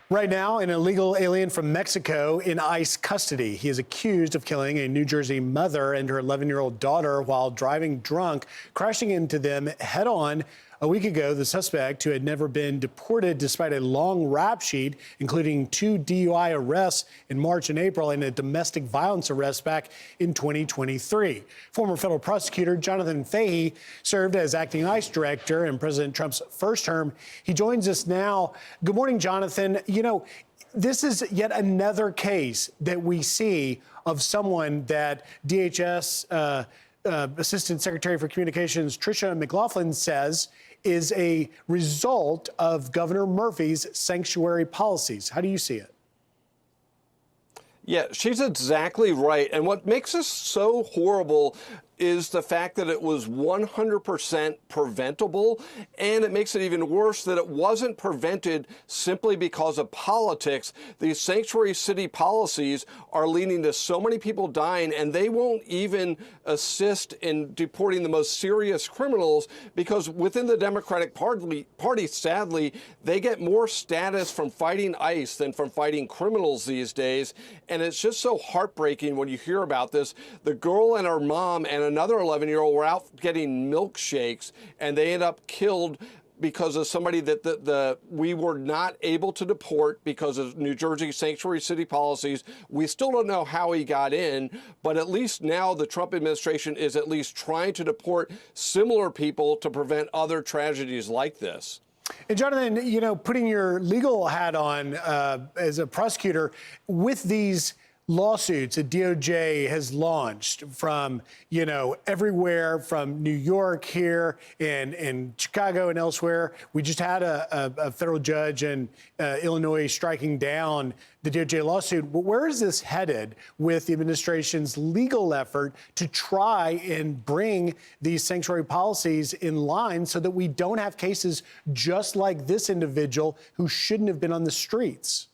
Right now, an illegal alien from Mexico in ICE custody. He is accused of killing a New Jersey mother and her 11-year-old daughter while driving drunk, crashing into them head-on. A week ago, the suspect, who had never been deported despite a long rap sheet, including 2 DUI arrests in March and April and a domestic violence arrest back in 2023. Former federal prosecutor Jonathan Fahey served as acting ICE director in President Trump's first term. He joins us now. Good morning, Jonathan. You know, this is yet another case that we see of someone that DHS Assistant Secretary for Communications Tricia McLaughlin says is a result of Governor Murphy's sanctuary policies. How do you see it? Yeah, she's exactly right. And what makes this so horrible is the fact that it was 100% preventable, and it makes it even worse that it wasn't prevented simply because of politics. These sanctuary city policies are leading to so many people dying, and they won't even assist in deporting the most serious criminals because within the Democratic Party, sadly, they get more status from fighting ICE than from fighting criminals these days. And it's just so heartbreaking when you hear about this. The girl and her mom and another 11-year-old were out getting milkshakes, and they end up killed because of somebody that we were not able to deport because of New Jersey sanctuary city policies. We still don't know how he got in, but at least now the Trump administration is at least trying to deport similar people to prevent other tragedies like this. And Jonathan, you know, putting your legal hat on as a prosecutor, with these lawsuits that DOJ has launched from, you know, everywhere from New York here and Chicago and elsewhere. We just had a federal judge in Illinois striking down the DOJ lawsuit. Where is this headed with the administration's legal effort to try and bring these sanctuary policies in line so that we don't have cases just like this individual who shouldn't have been on the streets?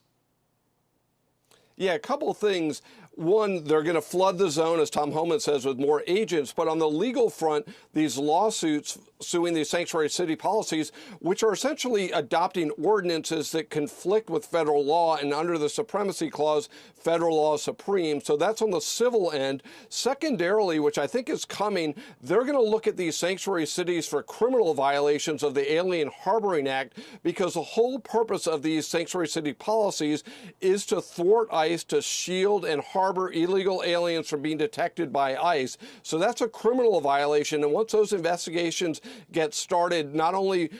Yeah, a couple of things. One, they're going to flood the zone, as Tom Homan says, with more agents. But on the legal front, these lawsuits suing these sanctuary city policies, which are essentially adopting ordinances that conflict with federal law, and under the Supremacy Clause, federal law is supreme. So that's on the civil end. Secondarily, which I think is coming, they're going to look at these sanctuary cities for criminal violations of the Alien Harboring Act, because the whole purpose of these sanctuary city policies is to thwart ICE, to shield and harbor illegal aliens from being detected by ICE. So that's a criminal violation. And once those investigations get started, not only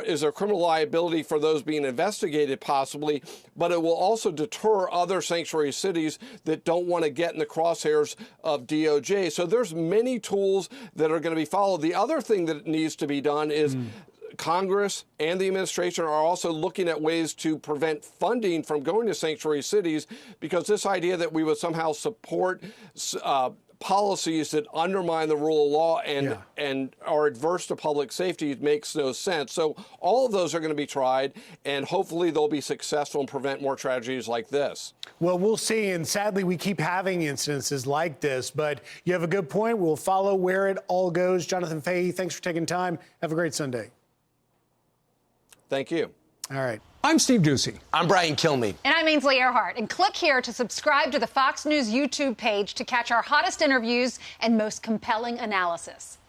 is there criminal liability for those being investigated possibly, but it will also deter other sanctuary cities that don't want to get in the crosshairs of DOJ. So there's many tools that are going to be followed. The other thing that needs to be done is Congress and the administration are also looking at ways to prevent funding from going to sanctuary cities, because this idea that we would somehow support policies that undermine the rule of law and are adverse to public safety makes no sense. So all of those are going to be tried, and hopefully they'll be successful and prevent more tragedies like this. Well, we'll see. And sadly, we keep having incidences like this. But you have a good point. We'll follow where it all goes. Jonathan Fahey, thanks for taking time. Have a great Sunday. Thank you. All right. I'm Steve Doocy. I'm Brian Kilmeade. And I'm Ainsley Earhart. And click here to subscribe to the Fox News YouTube page to catch our hottest interviews and most compelling analysis.